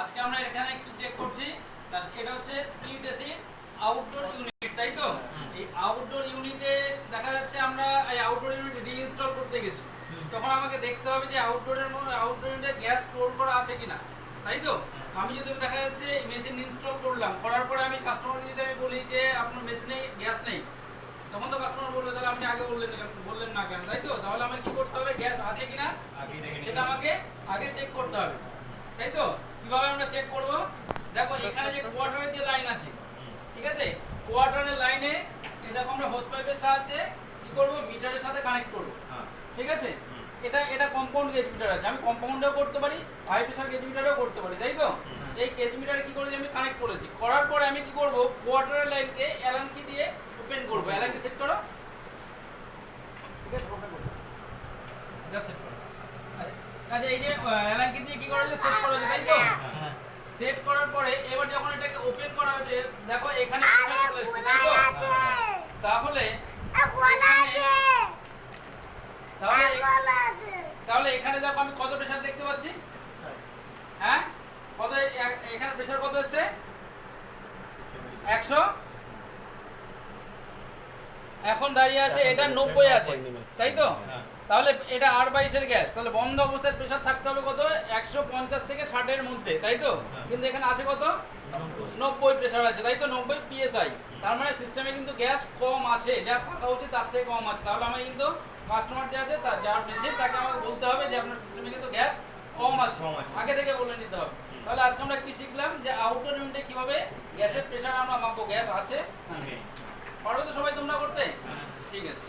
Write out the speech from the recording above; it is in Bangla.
আজকে আমরা এখানে একটু চেক করছি, এটা হচ্ছে স্প্লিট এসি আউটডোর ইউনিট, তাই তো? এই আউটডোর ইউনিটে দেখা যাচ্ছে আমরা এই আউটডোর ইউনিট রিইনস্টল করতে গেছি, তখন আমাকে দেখতে হবে যে আউটডোর ইউনিটে গ্যাস স্টোর করা আছে কিনা, তাই তো? আমি যদি দেখা যাচ্ছে মেশিন ইনস্টল করলাম, করার পরে আমি কাস্টমারকে যদি আমি বলি যে আপনার মেশিনে গ্যাস নেই, তখন তো কাস্টমার বলবে তাহলে আপনি আগে বললেন না কেন, তাই তো? তাহলে আমাকে কি করতে হবে, গ্যাস আছে কিনা সেটা আমাকে আগে চেক করতে হবে, তাই তো? কিভাবে আমরা চেক করব? দেখো এখানে যে কোয়ার্টারের যে লাইন আছে, ঠিক আছে, কোয়ার্টারের লাইনে এই দেখো আমরা হোস পাইপের সাহায্যে কি করব, মিটারের সাথে কানেক্ট করব, ঠিক আছে? এটা কম্পাউন্ড গেজ মিটার আছে, আমি কম্পাউন্ডেও করতে পারি, হাই প্রেসার গেজ মিটারেও করতে পারি, তাই তো? এই গেজ মিটারে কি করেছি আমি কানেক্ট করেছি, করার পরে আমি কি করব, কোয়ার্টারের লাইনকে অ্যালান কি দিয়ে ওপেন করব। অ্যালান কি সেট করো, ঠিক আছে? ওপেন করো, জাস্ট সেট করো। আচ্ছা, এই যে অ্যালান কি দিয়ে কি করেছে, সেট করেছে, তাই তো? সেট করার পরে এবার যখন এটাকে ওপেন করা হচ্ছে, দেখো এখানে তাহলে তাহলে এখানে দেখো আমি কত প্রেসার দেখতে পাচ্ছি, হ্যাঁ কত, এখানে প্রেসার কত এসছে, 100, এখন দাঁড়িয়ে আছে এটা 90 আছে, তাই তো? তাহলে এটা 8/22 এর গ্যাস, তাহলে বন্ধ অবস্থায় প্রেসার থাকতে হবে কত, 150 থেকে 60 এর মধ্যে, তাই তো? কিন্তু এখানে আছে কত, 90 প্রেসার আছে, তাই তো? 90 পিএসআই, তার মানে সিস্টেমে কিন্তু গ্যাস কম আছে, যা থাকা উচিত তার থেকে কম আছে। তাহলে আমি কিন্তু কাস্টমার যে আছে তার যার মেশিন তাকে আমাকে বলতে হবে যে আপনার সিস্টেমে কিন্তু গ্যাস কম আছে, আগে থেকে বলে নিতে হবে। তাহলে আজকে আমরা কি শিখলাম, যে আউটডোর ইউনিটে কিভাবে গ্যাসের প্রেসার আমরা মাপবো, গ্যাস আছে, পারবে তো সবাই তোমরা করতে? ঠিক আছে।